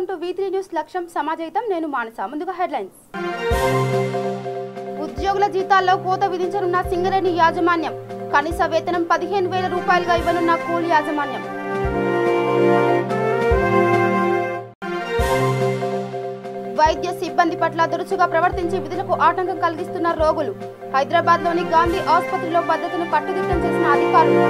Welcome to V3 news లక్ష్యం సమాజహితం నేను మానస ముందుగా హెడ్లైన్స్ ఉద్యోగుల జీతాల్లో కోత విధించనున్న సింగరేణి యాజమాన్యం కనీస వేతనం 15,000 రూపాయలుగా ఇవ్వనున్న కూలి యాజమాన్యం వైద్య సిబ్బంది పట్ల దురుసుగా ప్రవర్తించి విధులకు ఆటంకం కలిగిస్తున్న రోగులు హైదరాబాద్లోని గాంధీ ఆసుపత్రిలో పద్ధతిని కట్టుదిట్టం చేసిన అధికారులు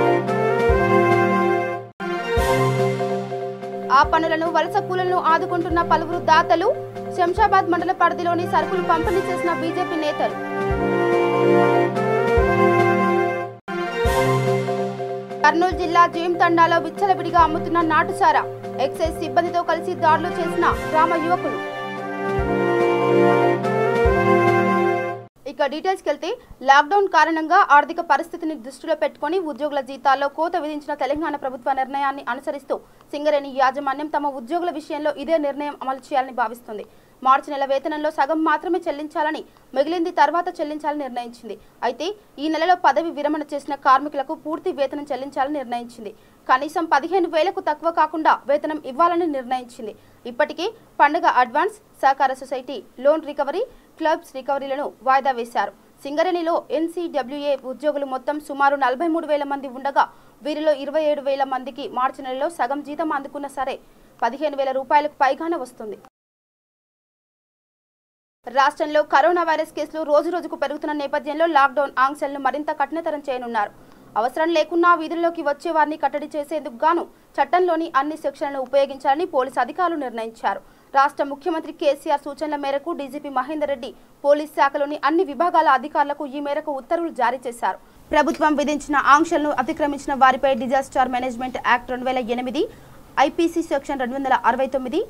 ఆ పనులను వలస కూలీలను ఆదుకుంటున్న పలువురు దాతలు శంషాబాద్ మండల పరిధిలోని సరుకులు పంపిణీ చేసిన బీజేపీ నేతలు కర్నూలు జిల్లా జీంతండాలో విచ్చలవిడిగా అమ్ముతున్న నాటుసారా ఎక్సైజ్ సిబ్బందితో కలిసి దాడులు చేసిన గ్రామ యువకులు ఇక డీటెయిల్స్కి వెళ్తే లాక్డౌన్ కారణంగా ఆర్థిక పరిస్థితిని దృష్టిలో పెట్టుకుని ఉద్యోగుల జీతాల్లో కోత విధించిన తెలంగాణ ప్రభుత్వ నిర్ణయాన్ని అనుసరిస్తూ సింగరేణి యాజమాన్యం తమ ఉద్యోగుల విషయంలో ఇదే నిర్ణయం అమలు చేయాలని భావిస్తుంది. మార్చి నెల వేతనంలో సగం మాత్రమే చెల్లించాలని మిగిలింది తర్వాత చెల్లించాలని నిర్ణయించింది. అయితే ఈ నెలలో పదవి విరమణ చేసిన కార్మికులకు పూర్తి వేతనం చెల్లించాలని నిర్ణయించింది. కనీసం 15,000కు తక్కువ కాకుండా వేతనం ఇవ్వాలని నిర్ణయించింది. ఇప్పటికే పండుగ అడ్వాన్స్ సహకార సొసైటీ లోన్ రికవరీ క్లబ్స్ రికవరీలను వాయిదా వేశారు. సింగరేణిలో NCWA ఉద్యోగులు మొత్తం సుమారు 43,000 మంది ఉండగా వీరిలో 27,000 మందికి మార్చి నెలలో సగం జీతం అందుకున్న సరే 15,000 రూపాయలకు పైగానే వస్తుంది. రాష్ట్రంలో కరోనా వైరస్ కేసులు రోజురోజుకు పెరుగుతున్న నేపథ్యంలో లాక్డౌన్ ఆంక్షలను మరింత కఠినతరం చేయనున్నారు. అవసరం లేకున్నా వీధుల్లోకి వచ్చే వారిని కట్టడి చేసేందుకు గాను చట్టంలోని అన్ని సెక్షన్లను ఉపయోగించాలని పోలీసు అధికారులు నిర్ణయించారు. రాష్ట్ర ముఖ్యమంత్రి కేసీఆర్ సూచనల మేరకు డీజీపీ మహేందర్ రెడ్డి పోలీస్ శాఖలోని అన్ని విభాగాల అధికారులకు ఈ మేరకు ఉత్తర్వులు జారీ చేశారు. ప్రభుత్వం విధించిన ఆంక్షలను అతిక్రమించిన వారిపై disaster management act 2008 IPC section 269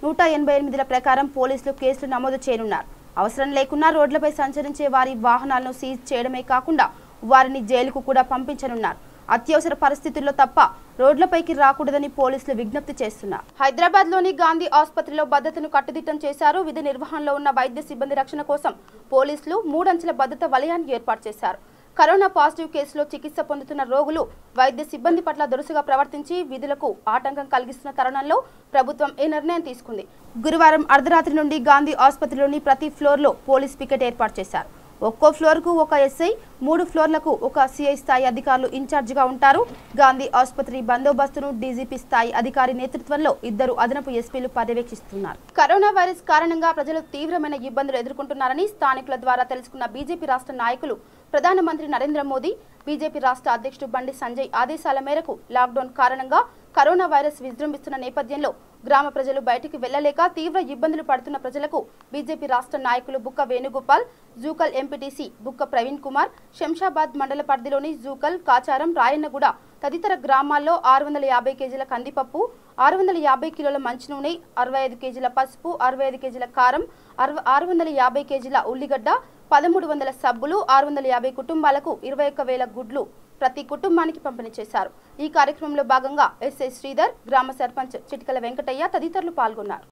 188ల ప్రకారం పోలీసులు కేసులు నమోదు చేయనున్నారు. అవసరం లేకున్నా రోడ్లపై సంచరించే వారి వాహనాలను సీజ్ చేయడమే కాకుండా వారిని జైలుకు కూడా పంపించనున్నారు. అత్యవసర పరిస్థితుల్లో తప్ప రోడ్లపైకి రాకూడదని పోలీసులు విజ్ఞప్తి చేస్తున్నారు. హైదరాబాద్లోని గాంధీ ఆసుపత్రిలో భద్రతను కట్టుదిట్టం చేశారు. విధి నిర్వహణలో ఉన్న వైద్య సిబ్బంది రక్షణ కోసం పోలీసులు 3 అంచెల భద్రత వలయాన్ని ఏర్పాటు చేశారు. కరోనా పాజిటివ్ కేసులో చికిత్స పొందుతున్న రోగులు వైద్య సిబ్బంది పట్ల దురుసుగా ప్రవర్తించి విధులకు ఆటంకం కలిగిస్తున్న తరుణంలో ప్రభుత్వం ఈ నిర్ణయం తీసుకుంది. గురువారం అర్ధరాత్రి నుండి గాంధీ ఆసుపత్రిలోని ప్రతి ఫ్లోర్లో పోలీస్ పికెట్ ఏర్పాటు చేశారు. ఒక్కో ఫ్లోర్కు ఒక ఎస్ఐ 3 ఫ్లోర్లకు ఒక సిఐ స్థాయి అధికారులు ఇన్ఛార్జిగా ఉంటారు. గాంధీ ఆసుపత్రి బందోబస్తును డీజీపీ స్థాయి అధికారి నేతృత్వంలో 2 అదనపు ఎస్పీలు పర్యవేక్షిస్తున్నారు. కరోనా వైరస్ కారణంగా ప్రజలు తీవ్రమైన ఇబ్బందులు ఎదుర్కొంటున్నారని స్థానికుల ద్వారా తెలుసుకున్న బీజేపీ రాష్ట్ర నాయకులు ప్రధానమంత్రి నరేంద్ర మోదీ బీజేపీ రాష్ట్ర అధ్యక్షుడు బండి సంజయ్ ఆదేశాల మేరకు లాక్డౌన్ కారణంగా కరోనా వైరస్ విజృంభిస్తున్న నేపథ్యంలో గ్రామ ప్రజలు బయటికి వెళ్లలేక తీవ్ర ఇబ్బందులు పడుతున్న ప్రజలకు బీజేపీ రాష్ట్ర నాయకులు బుక్క వేణుగోపాల్, జూకల్ ఎంపీటీసీ బుక్క ప్రవీణ్ కుమార్, శంషాబాద్ మండల పరిధిలోని జూకల్, కాచారం, రాయన్నగూడ తదితర గ్రామాల్లో 650 కేజీల కందిపప్పు, 650 కిలోల మంచినూనె, 65 కేజీల పసుపు, 65 కేజీల కారం, 650 కేజీల ఉల్లిగడ్డ, 1,300 సబ్బులు, 650 కుటుంబాలకు 21,000 గుడ్లు ప్రతి కుటుంబానికి పంపిణీ చేశారు. ఈ కార్యక్రమంలో భాగంగా ఎస్ఐ శ్రీధర్, గ్రామ సర్పంచ్ చిటికల వెంకటయ్య తదితరులు పాల్గొన్నారు.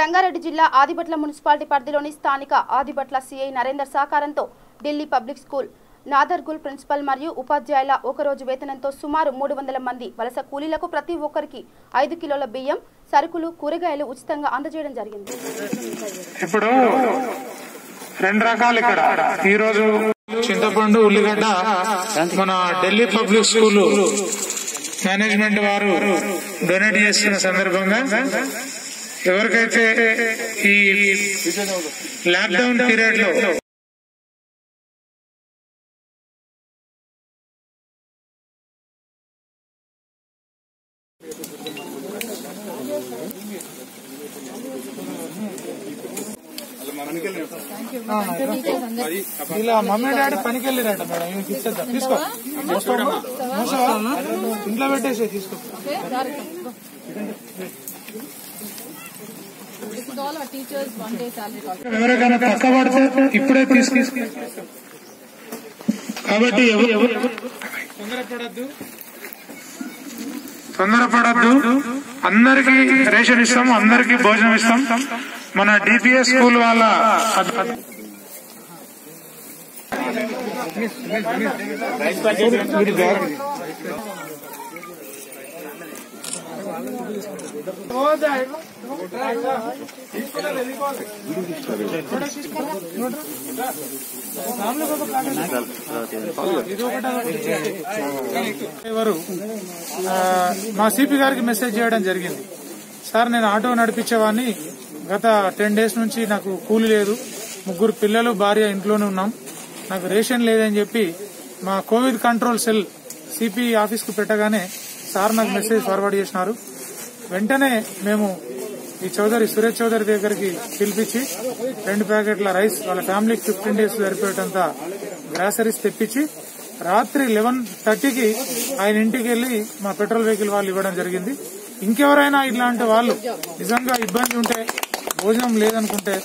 రంగారెడ్డి జిల్లా ఆదిబట్ల మున్సిపాలిటీ పరిధిలోని స్థానిక ఆదిబట్ల సిఐ నరేందర్ సహకారంతో Delhi public school Nadergul principal మరియు ఉపాధ్యాయుల ఒకరోజు వేతనంతో సుమారు 300 మంది వలస కూలీలకు ప్రతి ఒక్కరికి 5 కిలోల బియ్యం, సరుకులు, కూరగాయలు ఉచితంగా అందజేయడం జరిగింది. ఇప్పుడు రెండు రకాలు ఇక్కడ ఈ రోజు చింతపండు, ఉల్లిగడ్డ మన ఢిల్లీ పబ్లిక్ స్కూల్ మేనేజ్మెంట్ వారు డొనేట్ చేస్తున్న సందర్భంగా ఎవరికైతే ఈ లాక్డౌన్ పీరియడ్ లో ఇలా మమ్మీ డాడీ పనికి వెళ్ళిరట మేడం, ఇచ్చేద్దాం. తీసుకో, ఇంట్లో పెట్టేసి తీసుకో. ఎవరికైనా పక్క పడితే ఇప్పుడే తీసుకు. కాబట్టి తొందరపడద్దు. అందరికి రేషన్ ఇస్తాం, అందరికి భోజనం ఇస్తాం. మన డిపిఎస్ స్కూల్ వాళ్ళ మా సిపి గారికి మెసేజ్ చేయడం జరిగింది. సార్, నేను ఆటో నడిపించేవాడిని, గత 10 days నుంచి నాకు కూలి లేదు, 3 పిల్లలు, భార్య ఇంట్లోనే ఉన్నాం, నాకు రేషన్ లేదని చెప్పి మా Covid control cell CP office కు పెట్టగానే సార్ నాకు మెసేజ్ ఫార్వర్డ్ చేసినారు. వెంటనే మేము ఈ సురేష్ చౌదరి దగ్గరికి పిలిపించి 2 ప్యాకెట్ల రైస్, వాళ్ళ ఫ్యామిలీకి 15 days సరిపోయేటంత గ్రాసరీస్ తెప్పించి రాత్రి 11:30కి ఆయన ఇంటికి వెళ్లి మా పెట్రోల్ వెహికల్ వాళ్ళు ఇవ్వడం జరిగింది. ఇంకెవరైనా ఇట్లాంటి వాళ్ళు నిజంగా ఇబ్బంది ఉంటే, భోజనం లేదనుకుంటే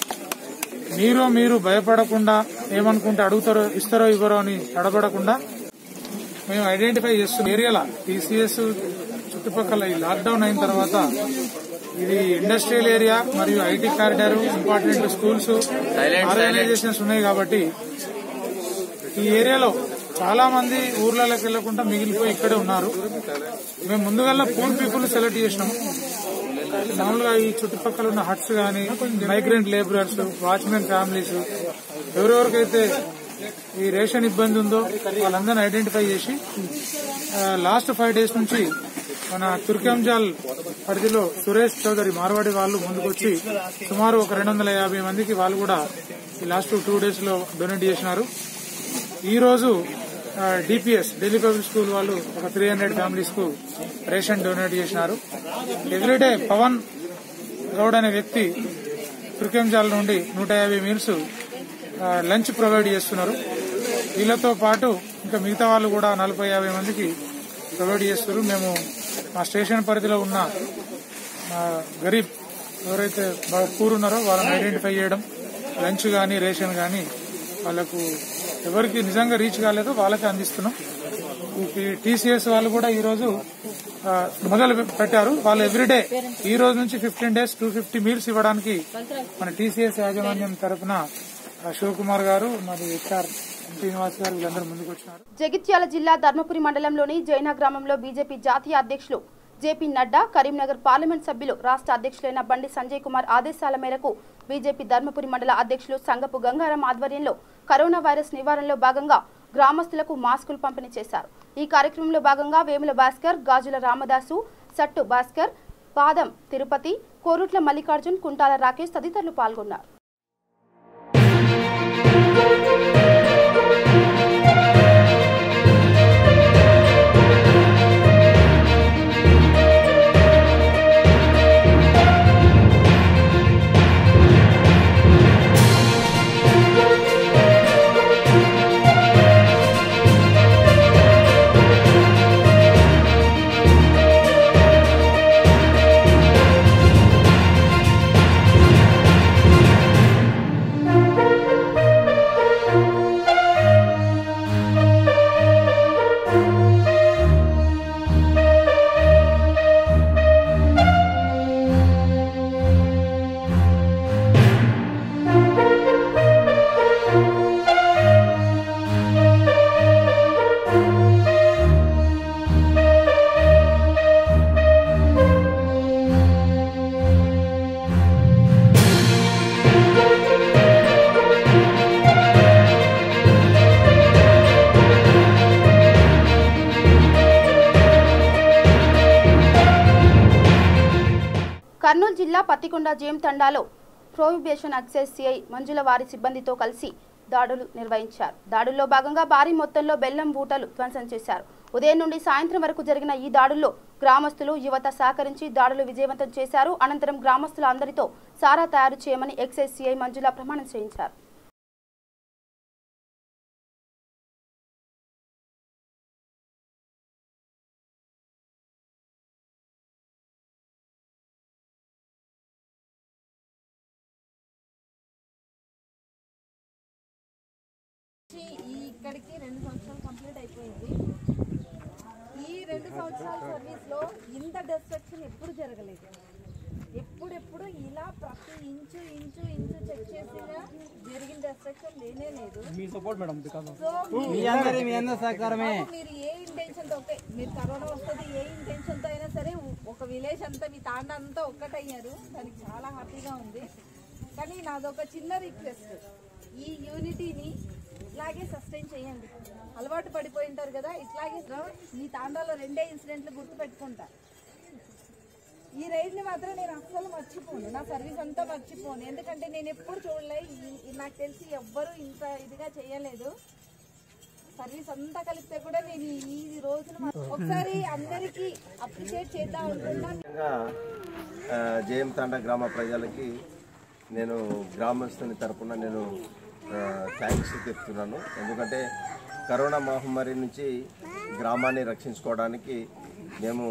మీరు భయపడకుండా, ఏమనుకుంటే అడుగుతారో ఇస్తారో ఇవ్వరో అని తడబడకుండా మేము ఐడెంటిఫై చేస్తున్న ఏరియాల టీసీఎస్ చుట్టుపక్కల ఈ లాక్డౌన్ అయిన తర్వాత ఇది ఇండస్ట్రియల్ ఏరియా మరియు IT corridor, important schools, organisations ఉన్నాయి. కాబట్టి ఈ ఏరియాలో చాలా మంది ఊర్లలోకి వెళ్లకుండా మిగిలిపోయి ఇక్కడే ఉన్నారు. మేము ముందుగా పూర్ పీపుల్ సెలెక్ట్ చేసినాం. మామూలుగా ఈ చుట్టుపక్కల ఉన్న హట్స్ గానీ, మైగ్రెంట్ లేబరర్స్, వాచ్మెన్ ఫ్యామిలీస్, ఎవరెవరికైతే ఈ రేషన్ ఇబ్బంది ఉందో వాళ్ళందరినీ ఐడెంటిఫై చేసి లాస్ట్ 5 days నుంచి మన తుర్కంజాల్ పరిధిలో సురేష్ చౌదరి మార్వాడి వాళ్ళు ముందుకొచ్చి సుమారు ఒక 250 మందికి వాళ్ళు కూడా ఈ లాస్ట్ 2 days లో డొనేట్ చేసినారు. ఈ రోజు డిపిఎస్ ఢిల్లీ పబ్లిక్ స్కూల్ వాళ్ళు ఒక 300 ఫ్యామిలీస్ కు రేషన్ డొనేట్ చేసినారు. ఎవ్రీడే పవన్ గౌడ్ అనే వ్యక్తి తుర్కంజాల్ నుండి 150 మీల్స్ లంచ్ ప్రొవైడ్ చేస్తున్నారు. వీళ్ళతో పాటు ఇంకా మిగతా వాళ్ళు కూడా 40-50 మందికి ప్రొవైడ్ చేస్తున్నారు. మేము మా స్టేషన్ పరిధిలో ఉన్న గరీబ్ ఎవరైతే పూర్ ఉన్నారో వాళ్ళని ఐడెంటిఫై చేయడం, లంచ్ గానీ రేషన్ గానీ వాళ్లకు ఎవరికి నిజంగా రీచ్ కాలేదో వాళ్ళకి అందిస్తున్నాం. టీసీఎస్ వాళ్ళు కూడా ఈ రోజు మొదలు పెట్టారు. వాళ్ళు ఎవ్రీడే ఈ రోజు నుంచి 15 days 250 మీల్స్ ఇవ్వడానికి మన టీసీఎస్ యాజమాన్యం తరఫున శివకుమార్ గారు, మరి హెచ్ఆర్ శ్రీనివాస్ గారు వీళ్ళందరూ ముందుకు వచ్చినారు. జగిత్యాల జిల్లా ధర్మపురి మండలంలోని జైనా గ్రామంలో బీజేపీ జాతీయ అధ్యక్షులు జేపీ నడ్డా, కరీంనగర్ పార్లమెంట్ సభ్యులు రాష్ట్ర అధ్యక్షులైన బండి సంజయ్ కుమార్ ఆదేశాల మేరకు బీజేపీ ధర్మపురి మండల అధ్యక్షులు సంగపు గంగారం ఆధ్వర్యంలో కరోనా వైరస్ నివారణలో భాగంగా గ్రామస్తులకు మాస్కులు పంపిణీ చేశారు. ఈ కార్యక్రమంలో భాగంగా వేముల భాస్కర్, గాజుల రామదాసు, సట్టు భాస్కర్, పాదం తిరుపతి, కోరుట్ల మల్లికార్జున్, కుంటాల రాకేష్ తదితరులు పాల్గొన్నారు. జిల్లా పత్తికొండ జేఎం తండాలో ప్రొహిబిషన్ ఎక్సైజ్ సిఐ మంజుల వారి సిబ్బందితో కలిసి దాడులు నిర్వహించారు. దాడుల్లో భాగంగా భారీ మొత్తంలో బెల్లం బూటలు ధ్వంసం చేశారు. ఉదయం నుండి సాయంత్రం వరకు జరిగిన ఈ దాడుల్లో గ్రామస్తులు యువత సహకరించి దాడులు విజయవంతం చేశారు. అనంతరం గ్రామస్తుల అందరితో సారా తయారు చేయమని ఎక్సైజ్ సిఐ మంజుల ప్రమాణం చేయించారు. ఇక్కడికి 2 సంవత్సరాలు కంప్లీట్ అయిపోయింది. ఈ 2 సంవత్సరాల సర్వీస్లో ఇంత డిస్ట్రక్షన్ ఎప్పుడు జరగలేదు. ఎప్పుడెప్పుడు ఇలా ప్రతి ఇంచు చెక్ చేసిన జరిగిన డిస్ట్రక్షన్ లేనే లేదు. మీరు ఏ ఇంటెన్షన్తో మీరు కరోనా వస్తుంది ఏ ఇంటెన్షన్తో అయినా సరే ఒక విలేజ్ అంతా మీ తాండా అంతా ఒక్కటయ్యారు. దానికి చాలా హ్యాపీగా ఉంది. కానీ నాదొక చిన్న రిక్వెస్ట్, ఈ యూనిటీని ఇట్లాగే సస్టైన్ చేయండి. అలవాటు పడిపోయి ఉంటారు కదా, ఇట్లాగే మీ తాండాలో 2 ఇన్సిడెంట్లు గుర్తుపెట్టుకుంటా. ఈ రైడ్ని మాత్రం నేను అస్సలు మర్చిపోను, నా సర్వీస్ అంతా మర్చిపోను. ఎందుకంటే నేను ఎప్పుడు చూడలే, నాకు తెలిసి ఎవ్వరూ ఇంత ఇదిగా చేయలేదు. సర్వీస్ అంతా కలిపితే కూడా నేను ఈ రోజున ఒకసారి అందరికీ అప్రిషియేట్ చేద్దాం అనుకున్నాను. జేఎం తండా గ్రామ ప్రజలకి నేను గ్రామస్తుని తరపున నేను థ్యాంక్స్ చెప్తున్నాను. ఎందుకంటే కరోనా మహమ్మారి నుంచి గ్రామాన్ని రక్షించుకోవడానికి మేము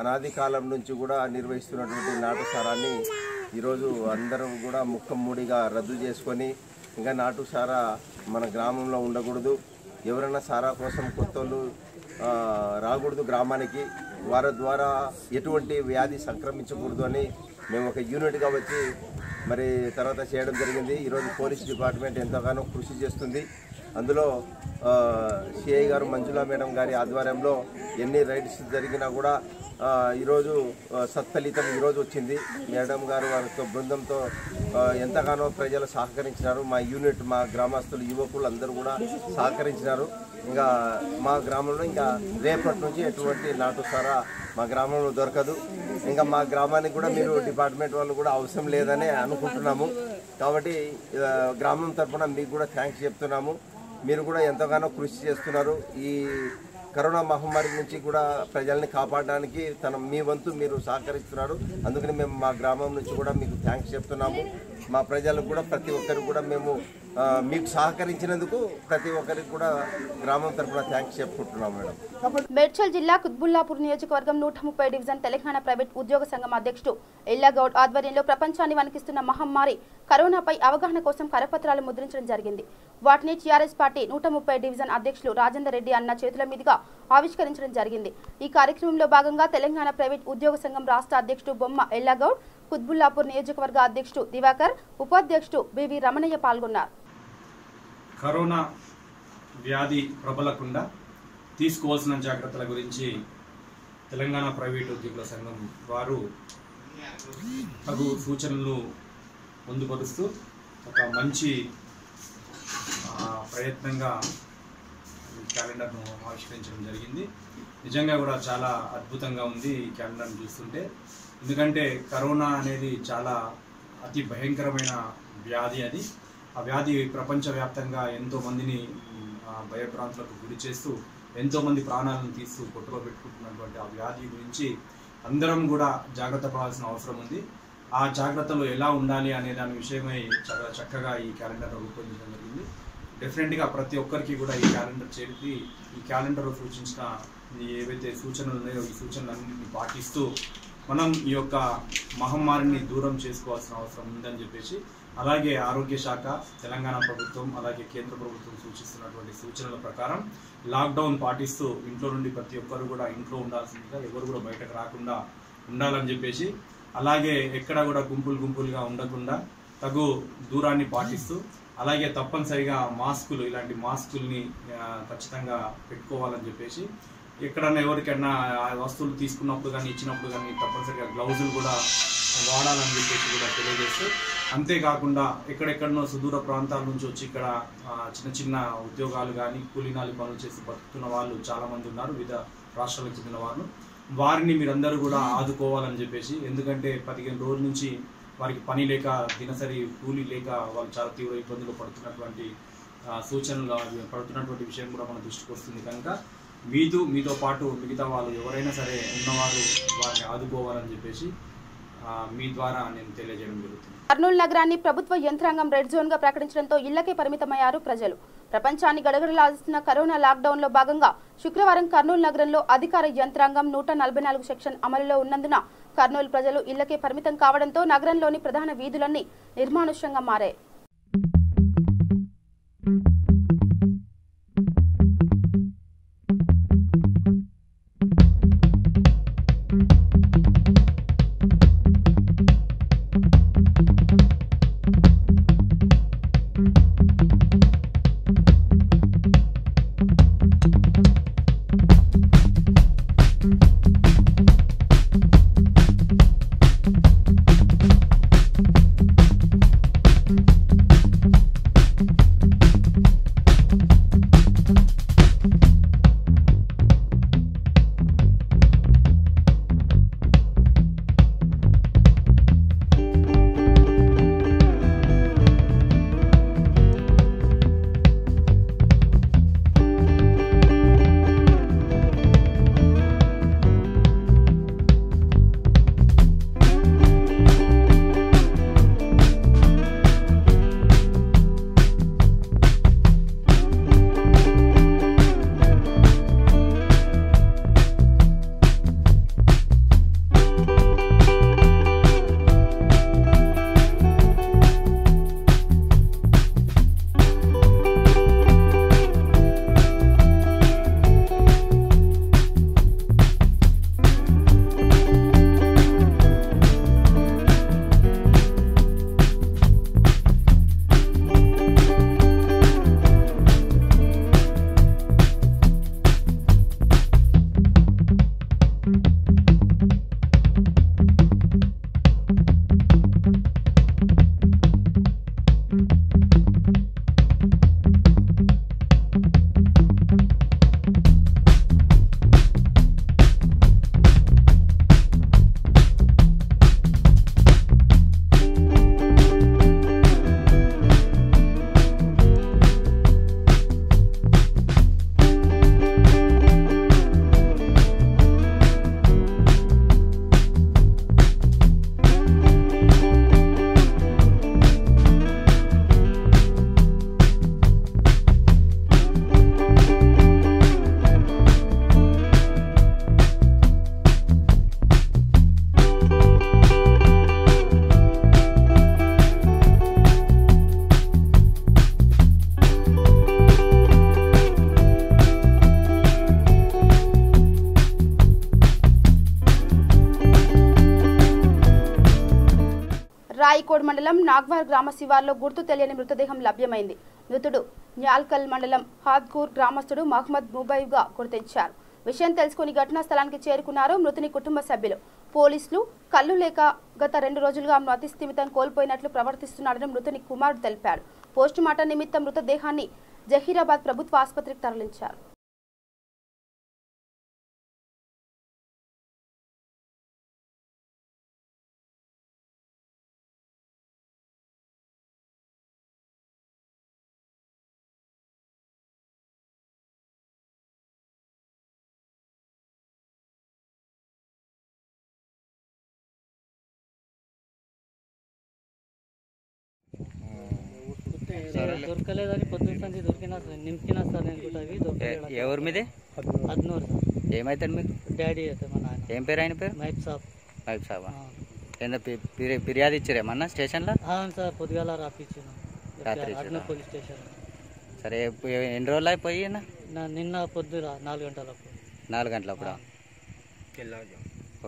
అనాది కాలం నుంచి కూడా నిర్వహిస్తున్నటువంటి నాటుసారాన్ని ఈరోజు అందరం కూడా ముక్కమ్మూడిగా రద్దు చేసుకొని ఇంకా నాటుసారా మన గ్రామంలో ఉండకూడదు, ఎవరైనా సారా కోసం కొత్తోళ్ళు రాకూడదు గ్రామానికి, వారి ద్వారా ఎటువంటి వ్యాధి సంక్రమించకూడదు అని మేము ఒక యూనిట్గా వచ్చి మరి తర్వాత చేయడం జరిగింది. ఈరోజు పోలీస్ డిపార్ట్మెంట్ ఎంతగానో కృషి చేస్తుంది. అందులో సిఐ గారు మంజుల మేడం గారి ఆధ్వర్యంలో ఎన్ని రైడ్స్ జరిగినా కూడా ఈరోజు సత్ఫలితం ఈరోజు వచ్చింది. మేడం గారు వారితో బృందంతో ఎంతగానో ప్రజలు సహకరించినారు. మా యూనిట్ మా గ్రామస్తులు యువకులు అందరూ కూడా సహకరించినారు. ఇంకా మా గ్రామంలో ఇంకా రేపటి నుంచి ఎటువంటి నాటుసారా మా గ్రామంలో దొరకదు. ఇంకా మా గ్రామానికి కూడా మీరు డిపార్ట్మెంట్ వాళ్ళు కూడా అవసరం లేదని అనుకుంటున్నాము. కాబట్టి గ్రామం తరఫున మీకు కూడా థ్యాంక్స్ చెప్తున్నాము. మీరు కూడా ఎంతగానో కృషి చేస్తున్నారు. ఈ కరోనా మహమ్మారి నుంచి కూడా ప్రజల్ని కాపాడడానికి మీ వంతు మీరు సహకరిస్తున్నారు. అందుకని మేము మా గ్రామం నుంచి కూడా మీకు థ్యాంక్స్ చెప్తున్నాము. మా ప్రజలకు కూడా ప్రతి ఒక్కరికి కూడా మేము మీకు సహకరించినందుకు ప్రతి ఒక్కరికి కూడా గ్రామం తరఫున థ్యాంక్స్ చెప్పుకుంటున్నాం మేడం. మేడ్చల్ జిల్లా కుత్బుల్లాపూర్ నియోజకవర్గం 130 డివిజన్ తెలంగాణ ప్రైవేట్ ఉద్యోగ సంఘం అధ్యక్షుడు ఎల్లాగౌడ్ ఆధ్వర్యంలో ప్రపంచాన్ని వణికిస్తున్న మహమ్మారి కరోనాపై అవగాహన కోసం కరపత్రాలు ముద్రించడం జరిగింది. వాటిని టీఆర్ఎస్ పార్టీ 130 డివిజన్ అధ్యక్షులు రాజేందర్ రెడ్డి అన్న చేతుల మీదుగా ఆవిష్కరించడం జరిగింది. ఈ కార్యక్రమంలో భాగంగా తెలంగాణ ప్రైవేట్ ఉద్యోగ సంఘం రాష్ట్ర అధ్యక్షుడు బొమ్మ ఎల్లాగౌడ్, కుత్బుల్లాపూర్ నియోజకవర్గ అధ్యక్షుడు దివాకర్, ఉపాధ్యక్షుడు బివి రమణయ్య పాల్గొన్నారు. కరోనా వ్యాధి ప్రబలకుండా తీసుకోవాల్సిన జాగ్రత్తల గురించి తెలంగాణ ప్రైవేట్ ఉద్యోగుల సంఘం వారు తగు సూచనలు పొందుపరుస్తూ ఒక మంచి ప్రయత్నంగా క్యాలెండర్ను ఆవిష్కరించడం జరిగింది. నిజంగా కూడా చాలా అద్భుతంగా ఉంది ఈ క్యాలెండర్ను చూస్తుంటే. ఎందుకంటే కరోనా అనేది చాలా అతి భయంకరమైన వ్యాధి. అది ఆ వ్యాధి ప్రపంచవ్యాప్తంగా ఎంతోమందిని భయభ్రాంతులకు గురి చేస్తూ ఎంతోమంది ప్రాణాలను తీస్తూ కొట్టులో పెట్టుకుంటున్నటువంటి ఆ వ్యాధి గురించి అందరం కూడా జాగ్రత్త పడాల్సిన అవసరం ఉంది. ఆ జాగ్రత్తలు ఎలా ఉండాలి అనే దాని విషయమై చాలా చక్కగా ఈ క్యాలెండర్ రూపొందించడం జరిగింది. డెఫినెట్గా ప్రతి ఒక్కరికి కూడా ఈ క్యాలెండర్ చేరి ఈ క్యాలెండర్ సూచించిన ఏవైతే సూచనలు ఉన్నాయో ఈ సూచనలన్నింటినీ పాటిస్తూ మనం ఈ యొక్క మహమ్మారిని దూరం చేసుకోవాల్సిన అవసరం ఉందని చెప్పేసి, అలాగే ఆరోగ్య శాఖ, తెలంగాణ ప్రభుత్వం, అలాగే కేంద్ర ప్రభుత్వం సూచిస్తున్నటువంటి సూచనల ప్రకారం లాక్డౌన్ పాటిస్తూ ఇంట్లో నుండి ప్రతి ఒక్కరు కూడా ఇంట్లో ఉండాల్సిందిగా, ఎవరు కూడా బయటకు రాకుండా ఉండాలని చెప్పేసి, అలాగే ఎక్కడ కూడా గుంపులుగా ఉండకుండా తగు దూరాన్ని పాటిస్తూ, అలాగే తప్పనిసరిగా మాస్కులు, ఇలాంటి మాస్కుల్ని ఖచ్చితంగా పెట్టుకోవాలని చెప్పేసి, ఎక్కడన్నా ఎవరికైనా వస్తువులు తీసుకున్నప్పుడు కానీ ఇచ్చినప్పుడు కానీ తప్పనిసరిగా గ్లౌజులు కూడా వాడాలని చెప్పేసి కూడా తెలియజేస్తూ, అంతేకాకుండా ఎక్కడెక్కడనో సుదూర ప్రాంతాల నుంచి వచ్చి ఇక్కడ చిన్న ఉద్యోగాలు కానీ కూలీనాలి పనులు చేసి బతుకుతున్న వాళ్ళు చాలామంది ఉన్నారు, వివిధ రాష్ట్రాలకు చెందిన వాళ్ళు. వారిని మీరందరూ కూడా ఆదుకోవాలని చెప్పేసి. ఎందుకంటే 15 రోజుల నుంచి వారికి పని లేక, దినసరి కూలీ లేక వాళ్ళు చాలా తీవ్ర ఇబ్బందులు పడుతున్నటువంటి సూచనలు పడుతున్నటువంటి విషయం కూడా మన దృష్టికి వస్తుంది. కనుక మీతో పాటు మిగతా వాళ్ళు ఎవరైనా సరే ఉన్నవారు వారిని ఆదుకోవాలని చెప్పేసి మీ ద్వారా నేను తెలియజేయడం జరుగుతుంది. కర్నూలు నగరాన్ని ప్రభుత్వ యంత్రాంగం రెడ్ జోన్ గా ప్రకటించడంతో ఇళ్లకే పరిమితమయ్యారు ప్రజలు. ప్రపంచాన్ని గడగడలాడిస్తున్న కరోనా లాక్డౌన్ లో భాగంగా శుక్రవారం కర్నూలు నగరంలో అధికార యంత్రాంగం 144 సెక్షన్ అమలులో ఉన్నందున కర్నూలు ప్రజలు ఇళ్లకే పరిమితం కావడంతో నగరంలోని ప్రధాన వీధులన్నీ నిర్మానుష్యంగా మారాయి. రాయికోడ్ మండలం నాగ్వార్ గ్రామ శివార్లో గుర్తు తెలియని మృతదేహం లభ్యమైంది. మృతుడు న్యాల్కల్ మండలం హాద్గూర్ గ్రామస్తుడు మహమ్మద్ ముబైవ్గా గుర్తించారు. విషయం తెలుసుకుని ఘటనా స్థలానికి చేరుకున్నారు మృతుని కుటుంబ సభ్యులు. పోలీసులు కళ్ళు లేక గత 2 రోజులుగా మతిస్థిమితం కోల్పోయినట్లు ప్రవర్తిస్తున్నాడని మృతుని కుమారుడు తెలిపాడు. పోస్టుమార్టం నిమిత్తం మృతదేహాన్ని జహీరాబాద్ ప్రభుత్వ ఆసుపత్రికి తరలించారు. దొరకలేదని పొద్దున్న దొరికినా నింపినా సార్ నేను కూడా అవి దొరకలేదు. ఎవరి మీదే? అద్నూరు సార్. ఏమైతాడు మీకు? డాడీ అయితే మా నాయన. ఏం పేరు ఆయన పేరు? మైప్ సాబ్. మైప్ సాబా? ఏందో ఫిర్యాదు ఇచ్చారేమన్నా స్టేషన్లో? అవును సార్, పొద్దుగాల రాపిచ్చాను రాత్రి అద్నూరు పోలీస్ స్టేషన్. సరే ఎన్ని రోజులు అయిపోయి? నిన్న పొద్దున 4 గంటలప్పుడు. 4 గంటలప్పుడు.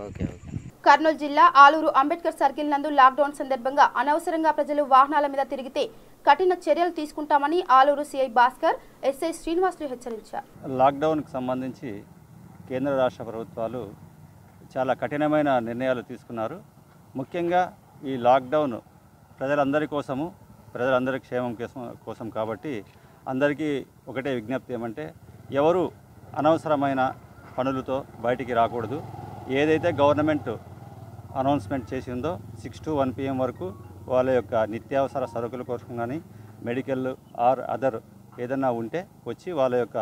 Okay okay. కర్నూలు జిల్లా ఆలూరు అంబేద్కర్ సర్కిల్ నందు లాక్డౌన్ సందర్భంగా అనవసరంగా ప్రజలు వాహనాల మీద తిరిగితే కఠిన చర్యలు తీసుకుంటామని ఆలూరు సిఐ భాస్కర్, ఎస్ఐ శ్రీనివాసులు హెచ్చరించారు. లాక్డౌన్కి సంబంధించి కేంద్ర రాష్ట్ర ప్రభుత్వాలు చాలా కఠినమైన నిర్ణయాలు తీసుకున్నారు. ముఖ్యంగా ఈ లాక్డౌన్ ప్రజలందరి కోసము, ప్రజలందరి క్షేమం కోసం కాబట్టి అందరికీ ఒకటే విజ్ఞప్తి ఏమంటే ఎవరు అనవసరమైన పనులతో బయటికి రాకూడదు. ఏదైతే గవర్నమెంట్ అనౌన్స్మెంట్ చేసిందో 6 to 1 PM వరకు వాళ్ళ యొక్క నిత్యావసర సరుకుల కోసం కానీ మెడికల్ ఆర్ అదర్ ఏదన్నా ఉంటే వచ్చి వాళ్ళ యొక్క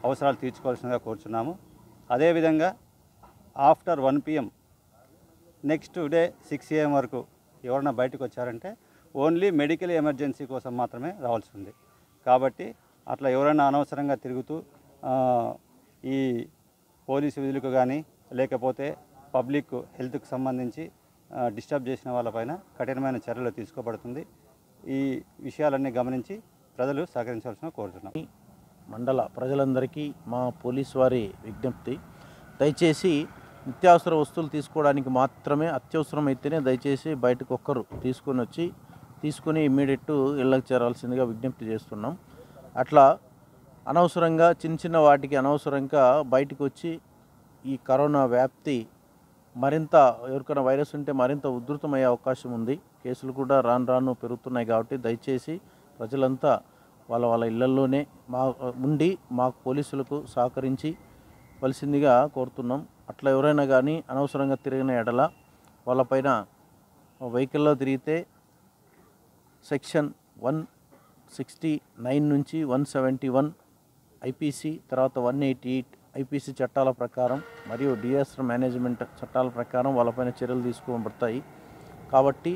అవసరాలు తీర్చుకోవాల్సిందిగా కోరుచున్నాము. అదేవిధంగా after 1 PM next day 6 AM వరకు ఎవరైనా బయటకు వచ్చారంటే ఓన్లీ మెడికల్ ఎమర్జెన్సీ కోసం మాత్రమే రావాల్సి ఉంది. కాబట్టి అట్లా ఎవరైనా అనవసరంగా తిరుగుతూ ఈ పోలీసు విధులకు కానీ లేకపోతే పబ్లిక్ హెల్త్కి సంబంధించి డిస్టర్బ్ చేసిన వాళ్ళపైన కఠినమైన చర్యలు తీసుకోబడుతుంది. ఈ విషయాలన్నీ గమనించి ప్రజలు సహకరించాల్సిన కోరుతున్నాం. మండల ప్రజలందరికీ మా పోలీసు వారి విజ్ఞప్తి, దయచేసి నిత్యావసర వస్తువులు తీసుకోవడానికి మాత్రమే అత్యవసరమైతేనే దయచేసి బయటకు ఒక్కరు తీసుకుని ఇమ్మీడియట్ ఇళ్ళకి చేరాల్సిందిగా విజ్ఞప్తి చేస్తున్నాం. అట్లా అనవసరంగా చిన్న వాటికి అనవసరంగా బయటకు వచ్చి ఈ కరోనా వ్యాప్తి మరింత ఎవరికైనా వైరస్ ఉంటే మరింత ఉధృతమయ్యే అవకాశం ఉంది. కేసులు కూడా రాను పెరుగుతున్నాయి. కాబట్టి దయచేసి ప్రజలంతా వాళ్ళ ఇళ్లలోనే మాకు పోలీసులకు సహకరించి వలసిందిగా కోరుతున్నాం. అట్లా ఎవరైనా కానీ అనవసరంగా తిరిగిన ఎడల వాళ్ళపైన వెహికల్లో తిరిగితే సెక్షన్ 169 నుంచి 171 IPC, తర్వాత 188 IPC చట్టాల ప్రకారం మరియు డిజాస్టర్ మేనేజ్మెంట్ చట్టాల ప్రకారం వాళ్ళపైన చర్యలు తీసుకోబడతాయి. కాబట్టి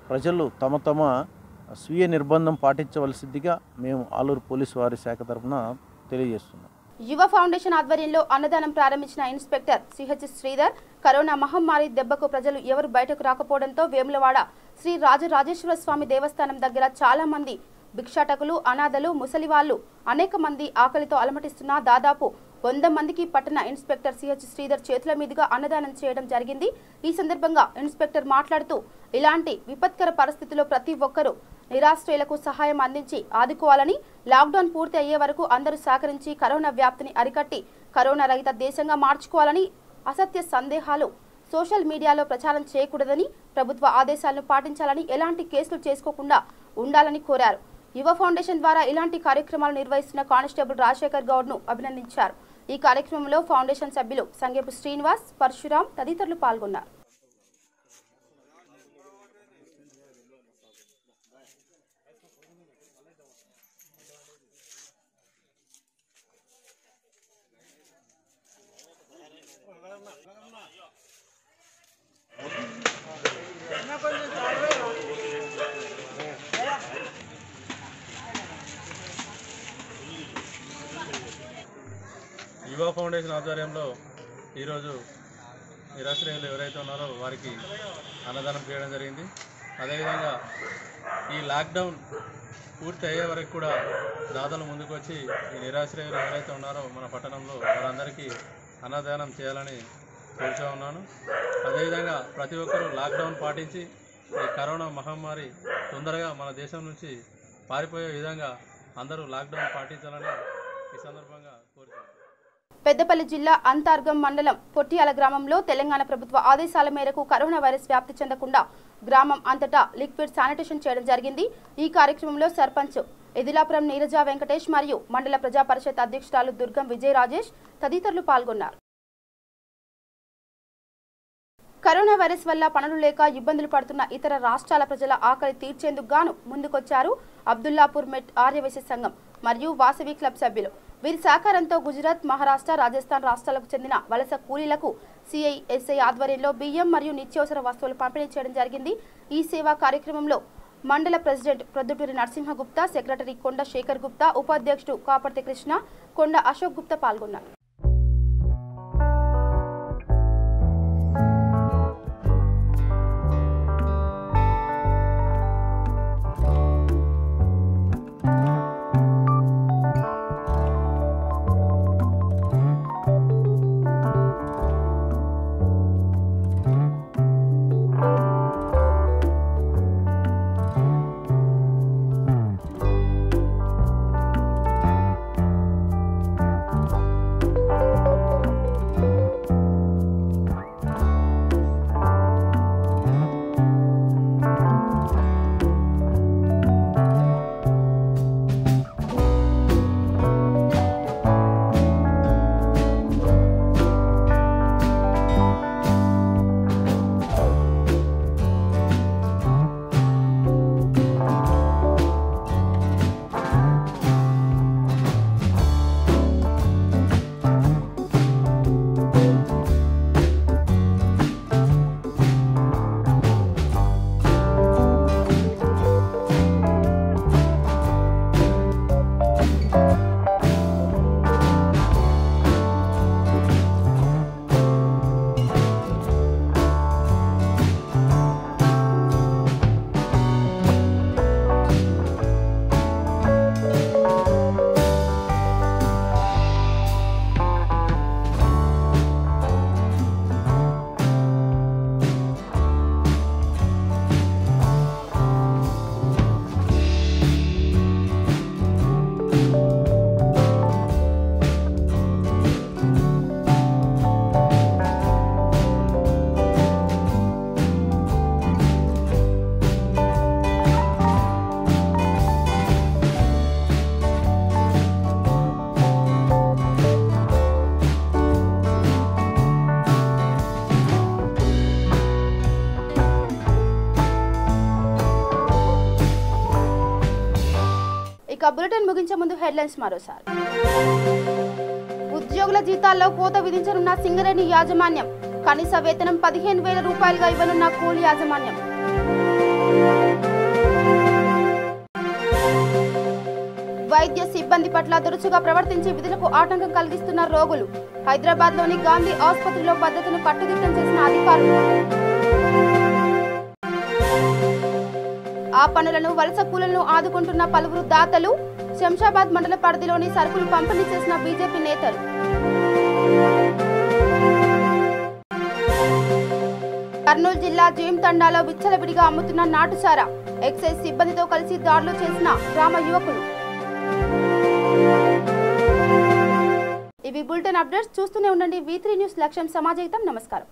ప్రజలు తమ స్వీయ నిర్బంధం పాటించవలసిందిగా మేము ఆలూరు పోలీసు వారి శాఖ తరఫున తెలియజేస్తున్నాం. యువ ఫౌండేషన్ ఆధ్వర్యంలో అన్నదానం ప్రారంభించిన ఇన్స్పెక్టర్ CH శ్రీధర్, కరోనా మహమ్మారి దెబ్బకు ప్రజలు ఎవరు బయటకు రాకపోవడంతో వేములవాడ శ్రీ రాజరాజేశ్వర స్వామి దేవస్థానం దగ్గర చాలా మంది భిక్షాటకులు, అనాథలు, ముసలివాళ్లు అనేక మంది ఆకలితో అలమటిస్తున్న దాదాపు 100 మందికి పట్టణ ఇన్స్పెక్టర్ CH శ్రీధర్ చేతుల మీదుగా అన్నదానం చేయడం జరిగింది. ఈ సందర్భంగా ఇన్స్పెక్టర్ మాట్లాడుతూ ఇలాంటి విపత్కర పరిస్థితుల్లో ప్రతి ఒక్కరూ నిరాశ్రయులకు సహాయం అందించి ఆదుకోవాలని, లాక్డౌన్ పూర్తి అయ్యే వరకు అందరూ సహకరించి కరోనా వ్యాప్తిని అరికట్టి కరోనా రహిత దేశంగా మార్చుకోవాలని, అసత్య సందేహాలు సోషల్ మీడియాలో ప్రచారం చేయకూడదని, ప్రభుత్వ ఆదేశాలను పాటించాలని, ఎలాంటి కేసులు చేసుకోకుండా ఉండాలని కోరారు. యువ ఫౌండేషన్ ద్వారా ఇలాంటి కార్యక్రమాలు నిర్వహిస్తున్న కానిస్టేబుల్ రాజశేఖర్ గౌడ్ను అభినందించారు. ఈ కార్యక్రమంలో ఫౌండేషన్ సభ్యులు సంగేపు శ్రీనివాస్, పరశురాం తదితరులు పాల్గొన్నారు. యువ ఫౌండేషన్ ఆధ్వర్యంలో ఈరోజు నిరాశ్రయులు ఎవరైతే ఉన్నారో వారికి అన్నదానం చేయడం జరిగింది. అదేవిధంగా ఈ లాక్డౌన్ పూర్తి అయ్యే వరకు కూడా దాతలు ముందుకు వచ్చి ఈ నిరాశ్రయులు ఎవరైతే ఉన్నారో మన పట్టణంలో వారందరికీ అన్నదానం చేయాలని కోరుతూ ఉన్నాను. అదేవిధంగా ప్రతి ఒక్కరూ లాక్డౌన్ పాటించి ఈ కరోనా మహమ్మారి తొందరగా మన దేశం నుంచి పారిపోయే విధంగా అందరూ లాక్డౌన్ పాటించాలని ఈ సందర్భంగా కోరుతున్నాను. పెద్దపల్లి జిల్లా అంతర్గం మండలం పొట్టియాల గ్రామంలో తెలంగాణ ప్రభుత్వ ఆదేశాల మేరకు కరోనా వైరస్ వ్యాప్తి చెందకుండా గ్రామం అంతటా లిక్విడ్ శానిటేషన్ చేయడం జరిగింది. ఈ కార్యక్రమంలో సర్పంచ్ ఎదిలాపురం నీరజ వెంకటేష్ మరియు మండల ప్రజా పరిషత్ అధ్యక్షురాలు దుర్గం విజయ రాజేష్ తదితరులు పాల్గొన్నారు. కరోనా వైరస్ వల్ల పనులు లేక ఇబ్బందులు పడుతున్న ఇతర రాష్ట్రాల ప్రజల ఆకలి తీర్చేందుకు గాను ముందుకొచ్చారు అబ్దుల్లాపూర్ మెట్ ఆర్యవైశ్య సంఘం మరియు వాసవి క్లబ్ సభ్యులు. వీరి సహకారంతో గుజరాత్, మహారాష్ట్ర, రాజస్థాన్ రాష్ట్రాలకు చెందిన వలస కూలీలకు CISI ఆధ్వర్యంలో బియ్యం మరియు నిత్యావసర వస్తువులు పంపిణీ చేయడం జరిగింది. ఈ సేవా కార్యక్రమంలో మండల ప్రెసిడెంట్ ప్రొద్దుటూరి నరసింహగుప్తా, సెక్రటరీ కొండ శేఖర్ గుప్తా, ఉపాధ్యక్షుడు కాపర్తి కృష్ణ, కొండ అశోక్ గుప్తా పాల్గొన్నారు. ఇక బులెటిన్ ముగించే ముందు హెడ్లైన్స్ మరోసారి. ఉద్యోగుల జీతాల్లో కోత విధించనున్న సింగరేణి యాజమాన్యం. కనీస వేతనం 15,000 రూపాయలుగా ఇవ్వనున్న కూలీ యాజమాన్యం. వైద్య సిబ్బంది పట్ల దురుసుగా ప్రవర్తించి విధులకు ఆటంకం కలిగిస్తున్న రోగులు. హైదరాబాద్లోని గాంధీ ఆసుపత్రిలో పద్ధతిని కట్టుదిట్టం చేసిన అధికారులు. ఆ పనులను వలస కూలీలను ఆదుకుంటున్న పలువురు దాతలు. శంషాబాద్ మండల పరిధిలోని సరుకులు పంపిణీ చేసిన బీజేపీ నేతలు. కర్నూలు జిల్లా జేమ్తండాలో విచ్చలవిడిగా అమ్ముతున్న నాటుసారా. ఎక్సైజ్ సిబ్బందితో కలిసి దాడులు చేసిన గ్రామ యువకులు. ఇవి బులెటిన్ అప్డేట్స్. చూస్తూనే ఉండండి V3 న్యూస్. లక్ష్యం సమాజహితం. నమస్కారం.